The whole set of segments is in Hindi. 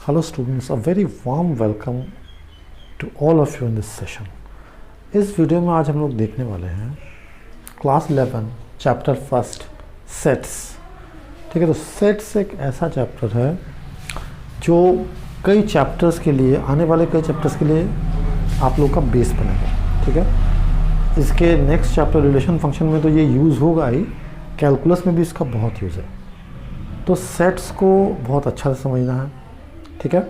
Hello students, a very warm welcome to all of you in this session. इस वीडियो में आज हम लोग देखने वाले हैं क्लास 11 चैप्टर फर्स्ट सेट्स। ठीक है, तो सेट्स एक ऐसा चैप्टर है जो कई चैप्टर्स के लिए, आने वाले कई चैप्टर्स के लिए आप लोग का बेस बनेगा। ठीक है, इसके नेक्स्ट चैप्टर रिलेशन फंक्शन में तो ये यूज़ होगा ही, कैलकुलस में भी इसका बहुत यूज़ है। तो सेट्स को बहुत अच्छा से समझना है। ठीक है,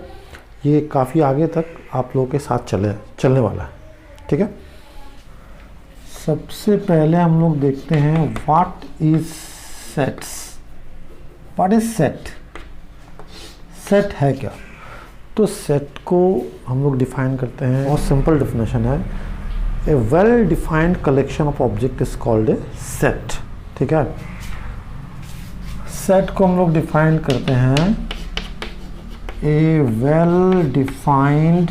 ये काफ़ी आगे तक आप लोगों के साथ चलने वाला है। ठीक है, सबसे पहले हम लोग देखते हैं what is sets. What is set? Set है क्या? तो सेट को हम लोग डिफाइन करते हैं, और सिंपल डिफिनेशन है, a well defined collection of object is called a set. ठीक है, सेट को हम लोग डिफाइन करते हैं a well defined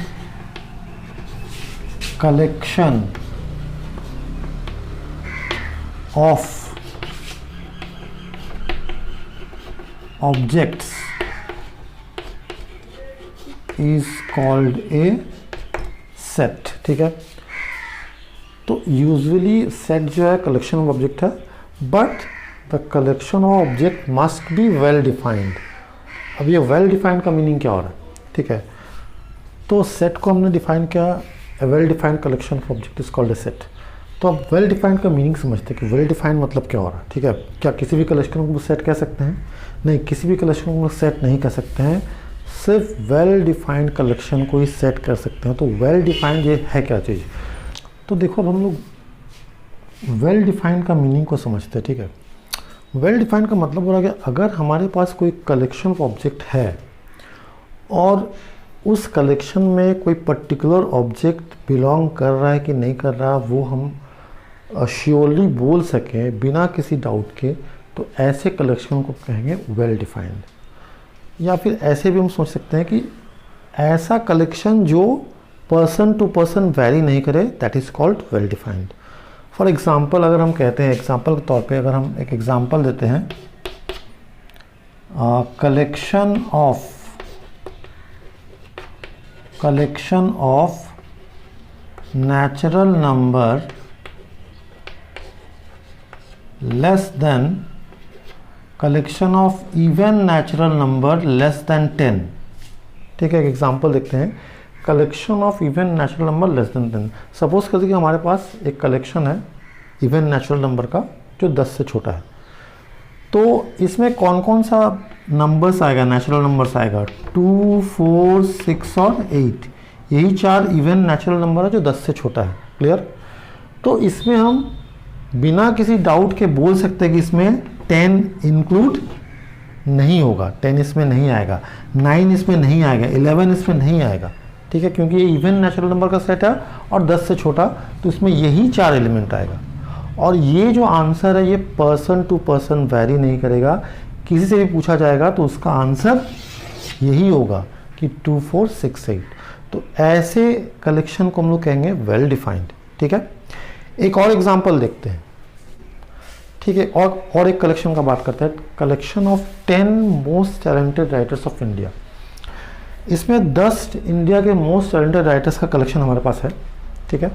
collection of objects is called a set। ठीक है, तो यूजुअली सेट जो है कलेक्शन ऑफ ऑब्जेक्ट है, but the collection of object must be well defined. अब ये वेल डिफाइंड का मीनिंग क्या हो रहा है? ठीक है, तो सेट को हमने डिफाइन किया, a well defined collection of object is called a set. तो अब वेल डिफाइंड का मीनिंग समझते हैं कि वेल डिफाइंड मतलब क्या हो रहा है। ठीक है, क्या किसी भी कलेक्शन को सेट कह सकते हैं? नहीं, किसी भी कलेक्शन को सेट नहीं कह सकते हैं, सिर्फ वेल डिफाइंड कलेक्शन को ही सेट कर सकते हैं। तो वेल डिफाइंड ये है क्या चीज़? तो देखो, अब हम लोग वेल डिफाइंड का मीनिंग को समझते हैं। ठीक है, वेल डिफाइंड का मतलब हो रहा है कि अगर हमारे पास कोई कलेक्शन ऑफ ऑब्जेक्ट है और उस कलेक्शन में कोई पर्टिकुलर ऑब्जेक्ट बिलोंग कर रहा है कि नहीं कर रहा, वो हम श्योरली बोल सकें बिना किसी डाउट के, तो ऐसे कलेक्शन को कहेंगे वेल डिफाइंड। या फिर ऐसे भी हम सोच सकते हैं कि ऐसा कलेक्शन जो पर्सन टू पर्सन वेरी नहीं करे, that is called well defined. For example, अगर हम कहते हैं, एग्ज़ाम्पल के तौर पे अगर हम एक एग्ज़ाम्पल देते हैं, collection of natural number less than collection of even natural number less than 10। ठीक है, एक एग्ज़ाम्पल देखते हैं, collection of even natural number less than 10। Suppose कर कि हमारे पास एक कलेक्शन है इवन नेचुरल नंबर का जो 10 से छोटा है। तो इसमें कौन कौन सा नंबर्स आएगा, नेचुरल नंबर्स आएगा? 2, 4, 6 और 8। यही 4 इवन नेचुरल नंबर है जो 10 से छोटा है। क्लियर? तो इसमें हम बिना किसी डाउट के बोल सकते हैं कि इसमें 10 इंक्लूड नहीं होगा, 10 इसमें नहीं आएगा, 9 इसमें नहीं आएगा, 11 इसमें नहीं आएगा। ठीक है, क्योंकि ये इवन नेचुरल नंबर का सेट है और 10 से छोटा, तो इसमें यही 4 एलिमेंट आएगा। और ये जो आंसर है ये पर्सन टू पर्सन वेरी नहीं करेगा, किसी से भी पूछा जाएगा तो उसका आंसर यही होगा कि 2, 4, 6, 8। तो ऐसे कलेक्शन को हम लोग कहेंगे वेल डिफाइंड। ठीक है, एक और एग्जांपल देखते हैं। ठीक है, और एक कलेक्शन का बात करते हैं, collection of 10 most talented writers of India. इसमें 10 इंडिया के मोस्ट टैलेंटेड राइटर्स का कलेक्शन हमारे पास है। ठीक है,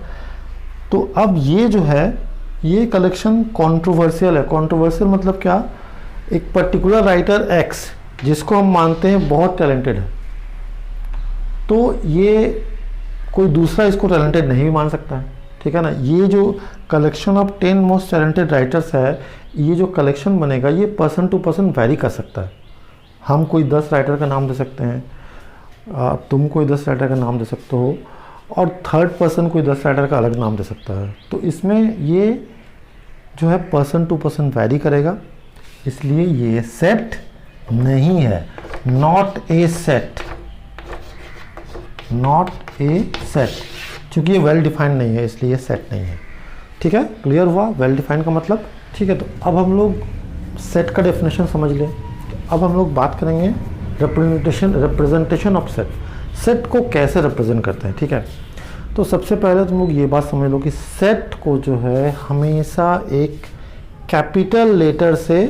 तो अब ये जो है ये कलेक्शन कंट्रोवर्शियल है। कंट्रोवर्शियल मतलब क्या? एक पर्टिकुलर राइटर एक्स जिसको हम मानते हैं बहुत टैलेंटेड है, तो ये कोई दूसरा इसको टैलेंटेड नहीं भी मान सकता है। ठीक है ना, ये जो collection of 10 most talented writers है, ये जो कलेक्शन बनेगा ये पर्सन टू पर्सन वेरी कर सकता है। हम कोई 10 राइटर का नाम दे सकते हैं, तुम कोई 10 राइटर का नाम दे सकते हो, और थर्ड पर्सन कोई 10 राइटर का अलग नाम दे सकता है। तो इसमें ये जो है पर्सन टू पर्सन वेरी करेगा, इसलिए ये सेट नहीं है, not a set, not a set. क्योंकि ये वेल डिफाइंड नहीं है इसलिए ये सेट नहीं है। ठीक है, क्लियर हुआ वेल डिफाइंड का मतलब? ठीक है, तो अब हम लोग सेट का डेफिनेशन समझ लें। अब हम लोग बात करेंगे रिप्रेजेंटेशन ऑफ सेट। सेट को कैसे रिप्रेजेंट करते हैं? ठीक है, तो सबसे पहले तुम लोग ये बात समझ लो कि सेट को जो है हमेशा एक कैपिटल लेटर से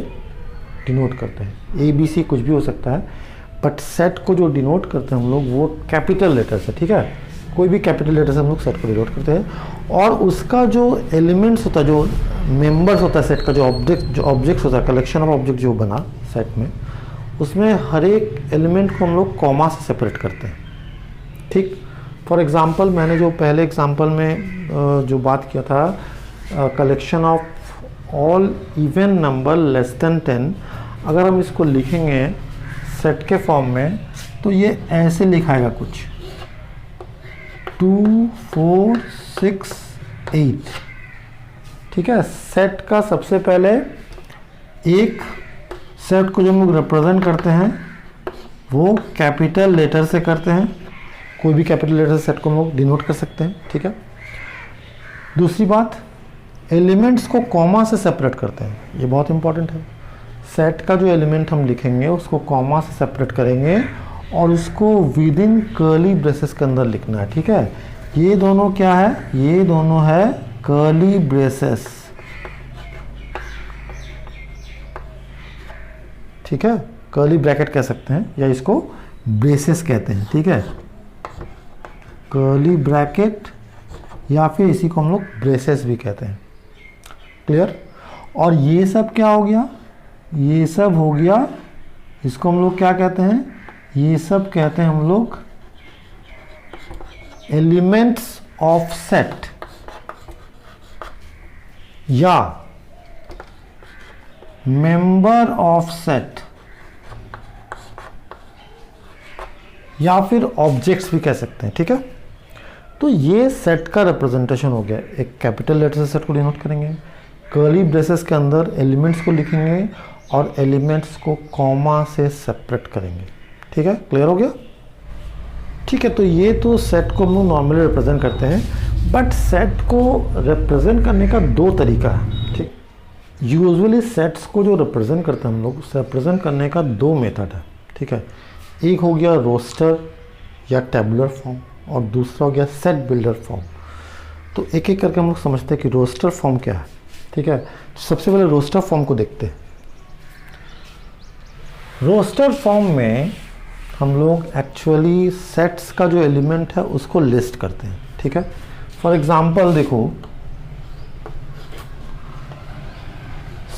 डिनोट करते हैं। ABC कुछ भी हो सकता है, बट सेट को जो डिनोट करते हैं हम लोग वो कैपिटल लेटर से, ठीक है, कोई भी कैपिटल लेटर से हम लोग सेट को डिनोट करते हैं। और उसका जो एलिमेंट्स होता है, जो मेंबर्स होता है सेट का, जो ऑब्जेक्ट्स होता है, कलेक्शन ऑफ ऑब्जेक्ट जो बना सेट में, उसमें हर एक एलिमेंट को हम लोग कॉमा से सेपरेट करते हैं, ठीक। फॉर एग्जांपल मैंने जो पहले एग्जांपल में जो बात किया था, collection of all even number less than 10, अगर हम इसको लिखेंगे सेट के फॉर्म में तो ये ऐसे लिखाएगा कुछ 2 4 6 8, ठीक है। सेट का सबसे पहले एक सेट को जो हम लोग रिप्रेजेंट करते हैं वो कैपिटल लेटर से करते हैं, कोई भी कैपिटल लेटर से सेट को हम लोग डिनोट कर सकते हैं, ठीक है। दूसरी बात, एलिमेंट्स को कॉमा से सेपरेट करते हैं, ये बहुत इंपॉर्टेंट है। सेट का जो एलिमेंट हम लिखेंगे उसको कॉमा से सेपरेट करेंगे और उसको विद इन कर्ली ब्रेसेस के अंदर लिखना है, ठीक है। ये दोनों क्या है, ये दोनों है कर्ली ब्रेसेस, ठीक है, कर्ली ब्रैकेट कह सकते हैं या इसको ब्रेसेस कहते हैं, ठीक है, कर्ली ब्रैकेट या फिर इसी को हम लोग ब्रेसेस भी कहते हैं, क्लियर। और ये सब क्या हो गया, ये सब हो गया, इसको हम लोग क्या कहते हैं, ये सब कहते हैं हम लोग एलिमेंट्स ऑफ सेट या मेंबर ऑफ सेट या फिर ऑब्जेक्ट्स भी कह सकते हैं, ठीक है। तो ये सेट का रिप्रेजेंटेशन हो गया। एक कैपिटल लेटर से सेट को डिनोट करेंगे, कर्ली ब्रेसेस के अंदर एलिमेंट्स को लिखेंगे और एलिमेंट्स को कॉमा से सेपरेट करेंगे, ठीक है, क्लियर हो गया, ठीक है। तो ये तो सेट को हम लोग नॉर्मली रिप्रेजेंट करते हैं, बट सेट को रिप्रेजेंट करने का दो तरीका है, ठीक। यूजुअली सेट्स को जो रिप्रेजेंट करते हैं हम लोग, रिप्रेजेंट करने का दो मेथड है, ठीक है। एक हो गया रोस्टर या टेबुलर फॉर्म और दूसरा हो गया सेट बिल्डर फॉर्म। तो एक एक करके हम लोग समझते हैं कि रोस्टर फॉर्म क्या है, ठीक है। सबसे पहले रोस्टर फॉर्म को देखते हैं। रोस्टर फॉर्म में हम लोग एक्चुअली सेट्स का जो एलिमेंट है उसको लिस्ट करते हैं, ठीक है। फॉर एग्जांपल देखो,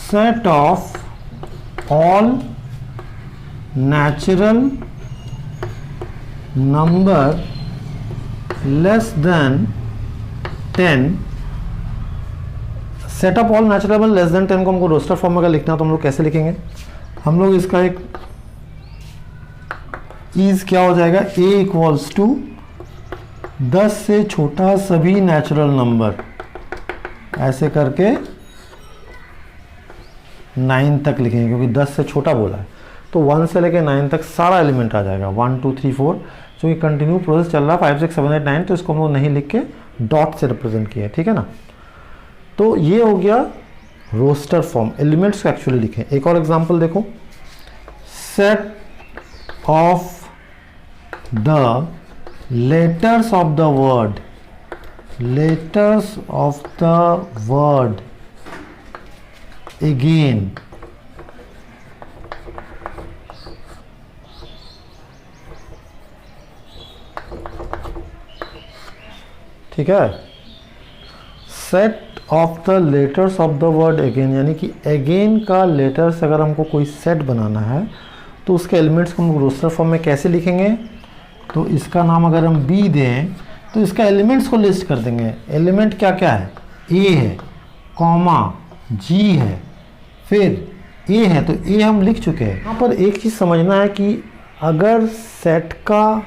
set of all natural number less than 10, set of all natural number less than 10 को हमको रोस्टर फॉर्म में अगर लिखना है तो हम लोग कैसे लिखेंगे, हम लोग इसका एक चीज क्या हो जाएगा, a इक्वल्स टू 10 से छोटा सभी नेचुरल नंबर, ऐसे करके 9 तक लिखेंगे क्योंकि 10 से छोटा बोला है। तो 1 से लेके 9 तक सारा एलिमेंट आ जाएगा, 1 2 3 4, जो कि कंटिन्यू प्रोसेस चल रहा है, 5 6 7 8 9, तो इसको हम लोग नहीं लिख के डॉट से रिप्रेजेंट किया, ठीक है ना। तो ये हो गया रोस्टर फॉर्म, एलिमेंट्स को एक्चुअली लिखें। एक और एग्जांपल देखो, set of the letters of the word, letters of the word again, ठीक है। Set of the letters of the word again, यानी कि अगेन का लेटर्स अगर हमको कोई सेट बनाना है तो उसके एलिमेंट्स को हम रोस्टर फॉर्म में कैसे लिखेंगे, तो इसका नाम अगर हम बी दें तो इसका एलिमेंट्स को लिस्ट कर देंगे। एलिमेंट क्या क्या है, ए है, कॉमा जी है, फिर ए है, तो ए हम लिख चुके हैं। यहाँ पर एक चीज़ समझना है कि अगर सेट का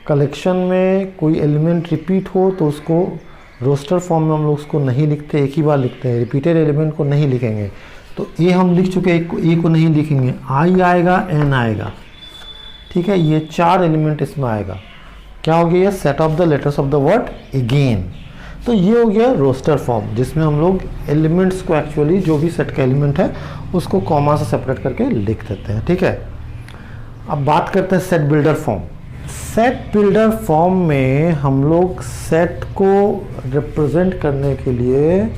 कलेक्शन में कोई एलिमेंट रिपीट हो तो उसको रोस्टर फॉर्म में हम लोग उसको नहीं लिखते, एक ही बार लिखते हैं, रिपीटेड एलिमेंट को नहीं लिखेंगे। तो ए हम लिख चुके हैं, ए को नहीं लिखेंगे, आई आएगा, एन आएगा, ठीक है। ये 4 एलिमेंट इसमें आएगा, क्या हो गया, ये set of the letters of the word again. तो ये हो गया रोस्टर फॉर्म, जिसमें हम लोग एलिमेंट्स को एक्चुअली जो भी सेट का एलिमेंट है उसको कॉमा से सेपरेट करके लिख देते हैं, ठीक है। अब बात करते हैं set builder form. Set builder form में हम लोग सेट को रिप्रेजेंट करने के लिए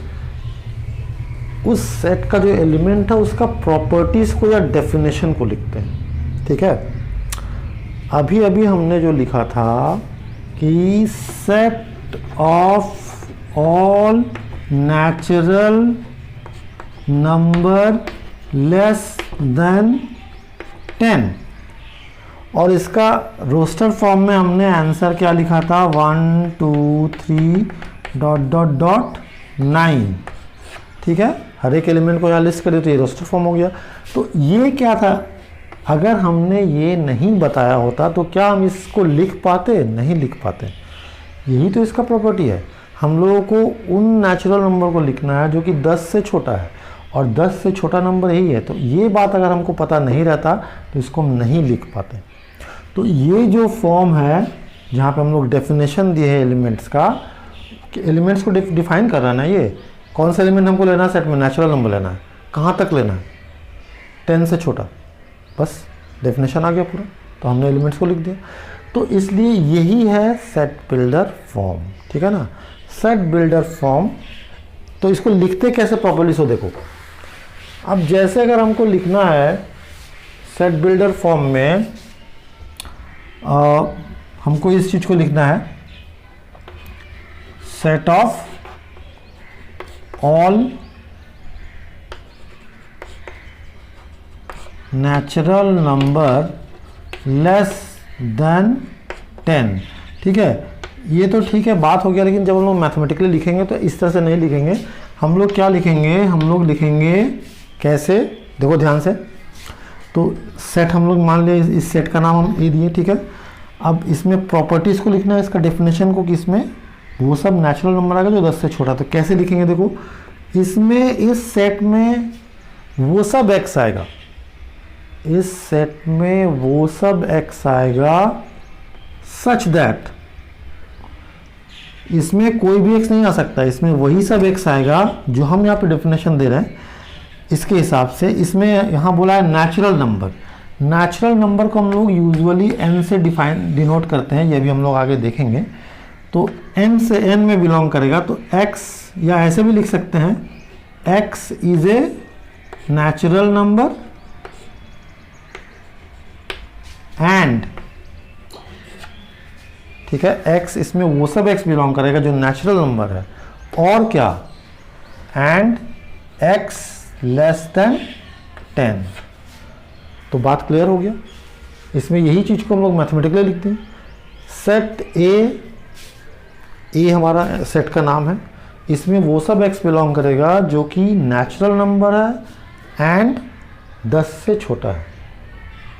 उस सेट का जो एलिमेंट है उसका प्रॉपर्टीज को या डेफिनेशन को लिखते हैं, ठीक है। अभी अभी हमने जो लिखा था कि set of all natural number less than 10, और इसका रोस्टर फॉर्म में हमने आंसर क्या लिखा था, 1 2 3 ... 9। ठीक है, हर एक एलिमेंट को यहाँ लिस्ट करिए तो ये रोस्टर फॉर्म हो गया। तो ये क्या था, अगर हमने ये नहीं बताया होता तो क्या हम इसको लिख पाते, नहीं लिख पाते। यही तो इसका प्रॉपर्टी है, हम लोगों को उन नेचुरल नंबर को लिखना है जो कि 10 से छोटा है, और 10 से छोटा नंबर यही है। तो ये बात अगर हमको पता नहीं रहता तो इसको हम नहीं लिख पाते। तो ये जो फॉर्म है जहाँ पे हम लोग डेफिनेशन दिए है एलिमेंट्स का, कि एलिमेंट्स को डिफाइन कर रहा है ना, ये कौन सा एलिमेंट हमको लेना है सेट में, नेचुरल नंबर लेना है, कहाँ तक लेना है, 10 से छोटा, बस डेफिनेशन आ गया पूरा, तो हमने एलिमेंट्स को लिख दिया। तो इसलिए यही है सेट बिल्डर फॉर्म, ठीक है ना, सेट बिल्डर फॉर्म। तो इसको लिखते कैसे प्रॉपर्ली, सो देखो, अब जैसे अगर हमको लिखना है सेट बिल्डर फॉर्म में, हमको इस चीज को लिखना है, set of all natural number less than 10। ठीक है, ये तो ठीक है, बात हो गया, लेकिन जब हम लोग मैथमेटिकली लिखेंगे तो इस तरह से नहीं लिखेंगे। हम लोग क्या लिखेंगे, हम लोग लिखेंगे कैसे, देखो ध्यान से। तो सेट हम लोग मान लिया, इस सेट का नाम हम ए दिए, ठीक है। अब इसमें प्रॉपर्टीज़ को लिखना है, इसका डेफिनेशन को, कि इसमें वो सब नेचुरल नंबर आएगा जो 10 से छोटा। तो कैसे लिखेंगे, देखो, इसमें इस सेट में वो सब एक्स आएगा, इस सेट में वो सब एक्स आएगा सच दैट, इसमें कोई भी एक्स नहीं आ सकता, इसमें वही सब एक्स आएगा जो हम यहाँ पे डेफिनेशन दे रहे हैं। इसके हिसाब से इसमें यहाँ बोला है नेचुरल नंबर। नेचुरल नंबर को हम लोग यूजुअली n से डिनोट करते हैं, ये भी हम लोग आगे देखेंगे। तो n से n में बिलोंग करेगा, तो x, या ऐसे भी लिख सकते हैं, x is a natural number and, ठीक है, x इसमें वो सब x बिलोंग करेगा जो नेचुरल नंबर है, और क्या, एंड x लेस देन 10। तो बात क्लियर हो गया। इसमें यही चीज को हम लोग मैथमेटिकली लिखते हैं। सेट ए हमारा सेट का नाम है, इसमें वो सब x बिलोंग करेगा जो कि नेचुरल नंबर है एंड 10 से छोटा है।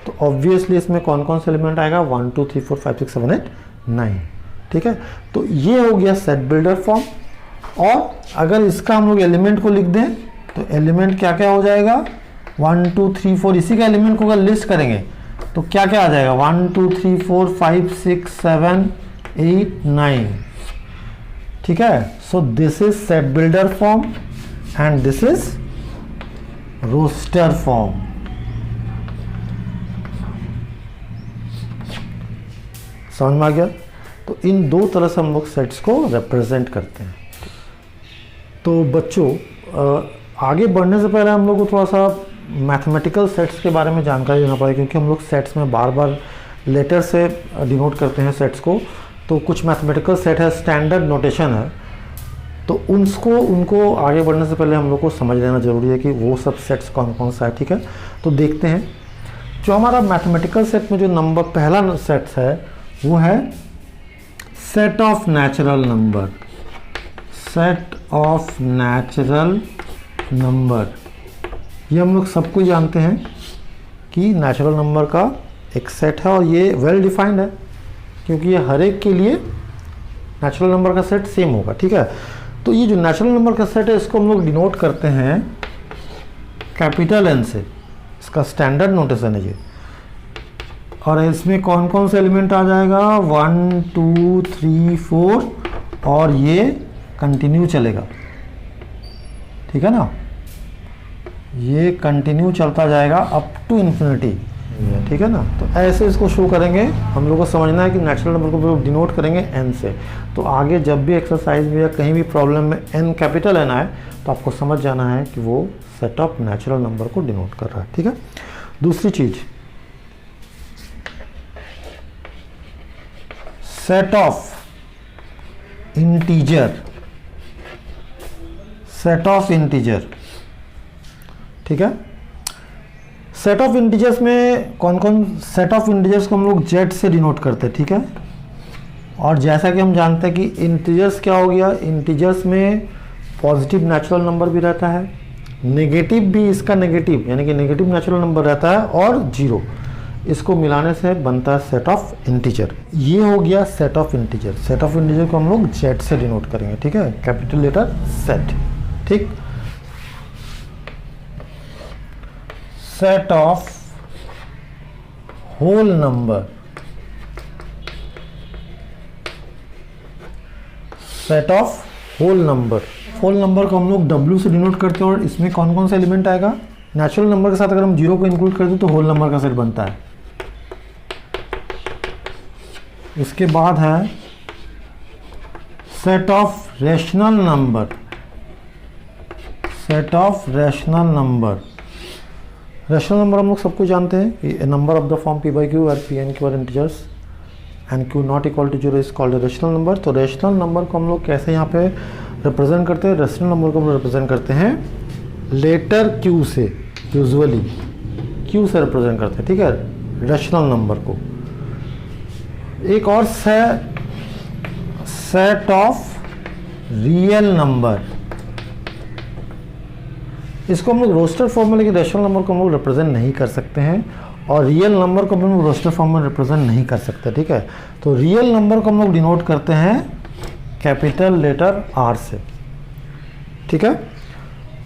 तो ऑब्वियसली इसमें कौन कौन से एलिमेंट आएगा, 1 2 3 4 5 6 7 8 9। ठीक है, तो ये हो गया सेट बिल्डर फॉर्म। और अगर इसका हम लोग एलिमेंट को लिख दें तो एलिमेंट क्या क्या हो जाएगा, 1 2 3 4, इसी का एलिमेंट को अगर लिस्ट करेंगे तो क्या क्या आ जाएगा, 1 2 3 4 5 6 7 8 9। ठीक है, so this is set builder form and this is roster form. समझ में आ गया। तो इन दो तरह से हम लोग सेट्स को रिप्रेजेंट करते हैं। तो बच्चों, आगे बढ़ने से पहले हम लोग को थोड़ा सा मैथमेटिकल सेट्स के बारे में जानकारी देना पड़ेगा, क्योंकि हम लोग सेट्स में बार बार लेटर से डिनोट करते हैं सेट्स को। तो कुछ मैथमेटिकल सेट है, स्टैंडर्ड नोटेशन है, तो उनको आगे बढ़ने से पहले हम लोग को समझ लेना जरूरी है कि वो सब सेट्स कौन कौन सा है। ठीक है, तो देखते हैं। जो हमारा मैथमेटिकल सेट में जो नंबर पहला सेट है वो है set of natural number. Set of natural number, ये हम लोग सब कुछ जानते हैं कि नेचुरल नंबर का एक सेट है, और ये वेल डिफाइंड है क्योंकि ये हर एक के लिए नेचुरल नंबर का सेट सेम होगा। ठीक है, तो ये जो नेचुरल नंबर का सेट है इसको हम लोग डिनोट करते हैं कैपिटल N से, इसका स्टैंडर्ड नोटेशन है ये। और इसमें कौन कौन से एलिमेंट आ जाएगा, 1 2 3 4, और ये कंटिन्यू चलेगा। ठीक है ना, ये कंटिन्यू चलता जाएगा अप टू इन्फिनिटी। ठीक है ना, तो ऐसे इसको शो करेंगे। हम लोग को समझना है कि नेचुरल नंबर को डिनोट करेंगे n से। तो आगे जब भी एक्सरसाइज में या कहीं भी प्रॉब्लम में n कैपिटल N आए तो आपको समझ जाना है कि वो सेट ऑफ नेचुरल नंबर को डिनोट कर रहा है। ठीक है, दूसरी चीज, set of integer, set of integer, ठीक है। सेट ऑफ इंटीजर्स में कौन कौन, सेट ऑफ इंटीजर्स को हम लोग जेड से डिनोट करते हैं, ठीक है। और जैसा कि हम जानते हैं कि इंटीजर्स क्या हो गया, इंटीजर्स में पॉजिटिव नेचुरल नंबर भी रहता है, नेगेटिव भी इसका नेगेटिव यानी कि नेगेटिव नेचुरल नंबर रहता है, और जीरो, इसको मिलाने से बनता है सेट ऑफ इंटीजर। ये हो गया set of integer. Set of integer को हम लोग जेड से डिनोट करेंगे, ठीक है, कैपिटल लेटर सेट, ठीक। Set of whole number, set of whole number, whole number को हम लोग W से डिनोट करते हैं। और इसमें कौन कौन सा एलिमेंट आएगा, नेचुरल नंबर के साथ अगर हम जीरो को इंक्लूड कर दें तो होल नंबर का सेट बनता है। इसके बाद है set of rational number, set of rational number. Rational number हम लोग सबको जानते हैं, number of the form p by q और p n q are integers and q not equal to 0 is called rational number. तो रेशनल नंबर को हम लोग कैसे यहाँ पे रिप्रेजेंट करते हैं, रेशनल नंबर को हम लोग रिप्रेजेंट करते हैं लेटर q से, यूजुअली q से रिप्रेजेंट करते हैं, ठीक है, रेशनल नंबर को। एक और सेट ऑफ रियल नंबर, इसको हम लोग रोस्टर फॉर्म में, लेकिन रेशनल नंबर को हम लोग रिप्रेजेंट नहीं कर सकते हैं, और रियल नंबर को हम लोग रोस्टर फॉर्म में रिप्रेजेंट नहीं कर सकते, ठीक है। तो रियल नंबर को हम लोग डिनोट करते हैं कैपिटल लेटर R से, ठीक है।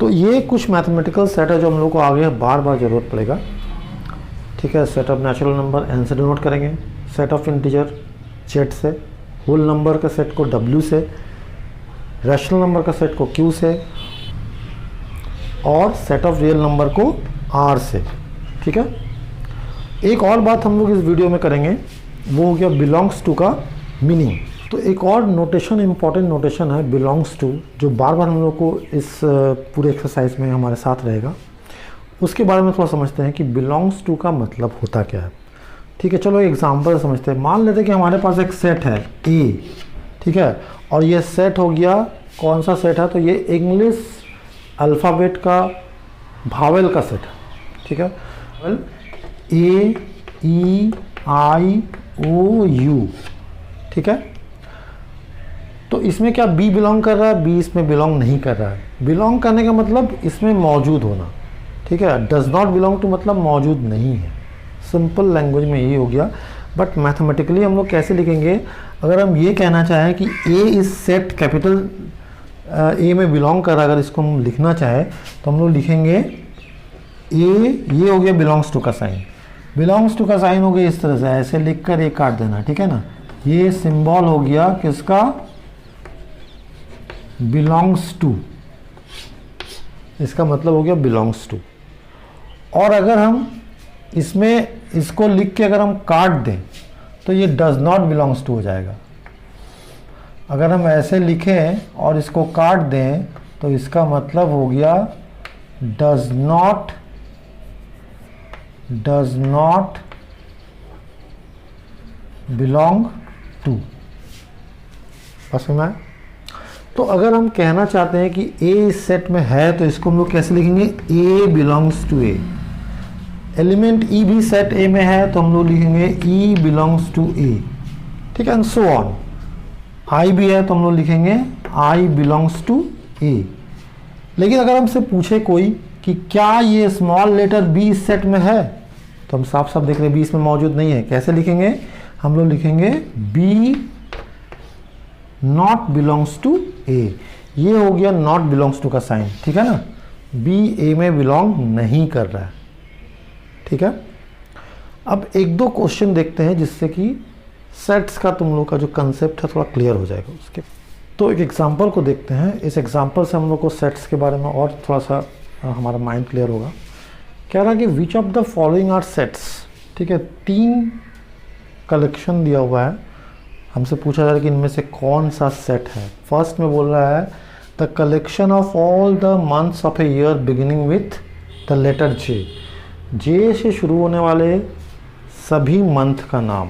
तो ये कुछ मैथमेटिकल सेट है जो हम लोग को आगे बार बार ज़रूरत पड़ेगा, ठीक है। Set of natural number N से डिनोट करेंगे, सेट ऑफ इंटीजर Z से, होल नंबर का सेट को W से, रैशनल नंबर का सेट को Q से, और सेट ऑफ रियल नंबर को R से, ठीक है। एक और बात हम लोग इस वीडियो में करेंगे, वो हो गया बिलोंग्स टू का मीनिंग। तो एक और नोटेशन, इंपॉर्टेंट नोटेशन है बिलोंग्स टू, जो बार बार हम लोग को इस पूरे एक्सरसाइज में हमारे साथ रहेगा। उसके बारे में थोड़ा समझते हैं कि बिलोंग्स टू का मतलब होता क्या है, ठीक है। चलो एग्जांपल समझते हैं। मान लेते हैं कि हमारे पास एक सेट है A, ठीक है, और ये सेट हो गया, कौन सा सेट है, तो ये इंग्लिश अल्फ़ाबेट का भावेल का सेट है, ठीक है, A E I O U, ठीक है। तो इसमें क्या B बिलोंग कर रहा है, B इसमें बिलोंग नहीं कर रहा है। बिलोंग करने का मतलब इसमें मौजूद होना, ठीक है। डज नॉट बिलोंग टू मतलब मौजूद नहीं है, सिंपल लैंग्वेज में ये हो गया। बट मैथमेटिकली हम लोग कैसे लिखेंगे, अगर हम ये कहना चाहें कि A इस सेट कैपिटल A में बिलोंग कर रहा है, अगर इसको हम लिखना चाहें तो हम लोग लिखेंगे A, ये हो गया बिलोंग्स टू का साइन। बिलोंग्स टू का साइन हो गया इस तरह से, ऐसे लिख कर एक काट देना, ठीक है ना। ये सिंबल हो गया किसका, बिलोंग्स टू, इसका मतलब हो गया बिलोंग्स टू। और अगर हम इसमें इसको लिख के अगर हम काट दें तो ये डज नॉट बिलोंग्स टू हो जाएगा। अगर हम ऐसे लिखें और इसको काट दें तो इसका मतलब हो गया डज नॉट बिलोंग टू। बस में तो अगर हम कहना चाहते हैं कि A इस सेट में है तो इसको हम लोग कैसे लिखेंगे, A belongs to A। Element E भी सेट A में है तो हम लोग लिखेंगे E बिलोंग्स टू A, ठीक है, एंड सो ऑन। I भी है तो हम लोग लिखेंगे I बिलोंग्स टू A। लेकिन अगर हमसे पूछे कोई कि क्या ये स्मॉल लेटर B इस सेट में है, तो हम साफ साफ देख रहे हैं B इसमें मौजूद नहीं है। कैसे लिखेंगे, हम लोग लिखेंगे B not belongs to A। ये हो गया नॉट बिलोंग्स टू का साइन, ठीक है ना, B A में बिलोंग नहीं कर रहा है, ठीक है। अब एक दो क्वेश्चन देखते हैं जिससे कि सेट्स का तुम लोग का जो कंसेप्ट है थोड़ा क्लियर हो जाएगा उसके। तो एक एग्जांपल को देखते हैं, इस एग्जांपल से हम लोग को सेट्स के बारे में और थोड़ा सा हमारा माइंड क्लियर होगा। कह रहा है कि which of the following are sets, ठीक है, 3 कलेक्शन दिया हुआ है, हमसे पूछा जा रहा है कि इनमें से कौन सा सेट है। फर्स्ट में बोल रहा है the collection of all the months of a year beginning with the letter J से शुरू होने वाले सभी मंथ का नाम।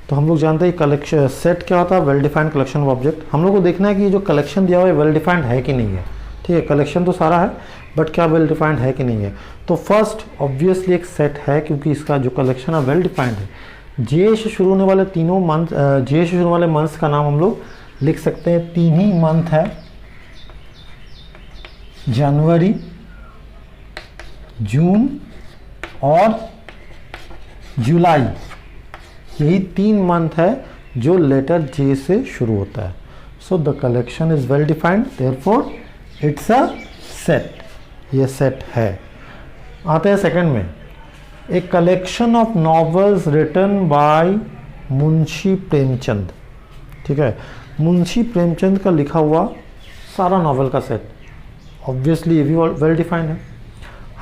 तो हम लोग जानते हैं कलेक्शन सेट क्या होता है, well defined collection of object. हम लोग को देखना है कि ये जो कलेक्शन दिया हुआ है वेल डिफाइंड है कि नहीं है। ठीक है, कलेक्शन तो सारा है बट क्या वेल डिफाइंड है कि नहीं है। तो फर्स्ट ऑब्वियसली एक सेट है क्योंकि इसका जो कलेक्शन है वेल डिफाइंड है। जे से शुरू होने वाले तीनों मंथ, जे से शुरू होने वाले मंथ्स का नाम हम लोग लिख सकते हैं, तीन ही मंथ है, जनवरी, जून और जुलाई। यही 3 मंथ है जो लेटर जे से शुरू होता है। So the collection is well defined, therefore it's a set, ये सेट है। आते हैं सेकंड में, a collection of novels written by Munshi Premchand. ठीक है, मुंशी प्रेमचंद का लिखा हुआ सारा नॉवेल का सेट, ऑब्वियसली ये भी वेल डिफाइंड है।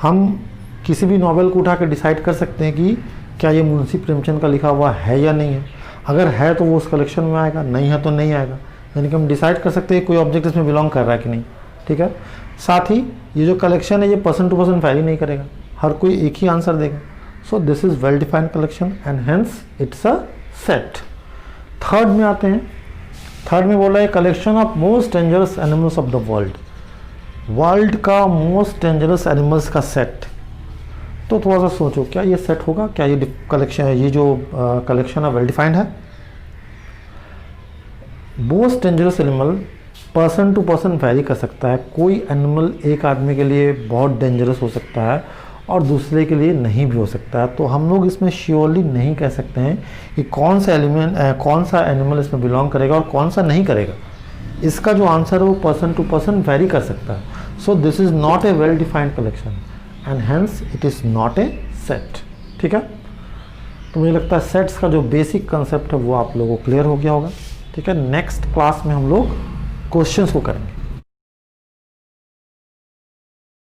हम किसी भी नॉवेल को उठा के डिसाइड कर सकते हैं कि क्या ये मुंशी प्रेमचंद का लिखा हुआ है या नहीं है। अगर है तो वो उस कलेक्शन में आएगा, नहीं है तो नहीं आएगा। यानी कि हम डिसाइड कर सकते हैं कोई ऑब्जेक्ट इसमें बिलोंग कर रहा है कि नहीं। ठीक है, साथ ही ये जो कलेक्शन है ये पर्सन टू पर्सन वैरी नहीं करेगा, हर कोई एक ही आंसर देगा। सो this is well defined collection and hence it's a set. Third में आते हैं, थर्ड में बोला है collection of most dangerous animals of the world. World का मोस्ट डेंजरस एनिमल्स का सेट। तो थोड़ा सा सोचो, क्या ये सेट होगा, क्या ये कलेक्शन, ये जो कलेक्शन है वेल डिफाइंड है। Most dangerous animal person to person vary कर सकता है। कोई एनिमल एक आदमी के लिए बहुत डेंजरस हो सकता है और दूसरे के लिए नहीं भी हो सकता है। तो हम लोग इसमें श्योरली नहीं कह सकते हैं कि कौन सा एनिमल इसमें बिलोंग करेगा और कौन सा नहीं करेगा। इसका जो आंसर है वो पर्सन टू पर्सन वैरी कर सकता है। So this is not a well defined collection and hence it is not a set. ठीक है, तो मुझे लगता है सेट्स का जो बेसिक कंसेप्ट है वो आप लोगों को क्लियर हो गया होगा। ठीक है, नेक्स्ट क्लास में हम लोग क्वेश्चंस को करेंगे।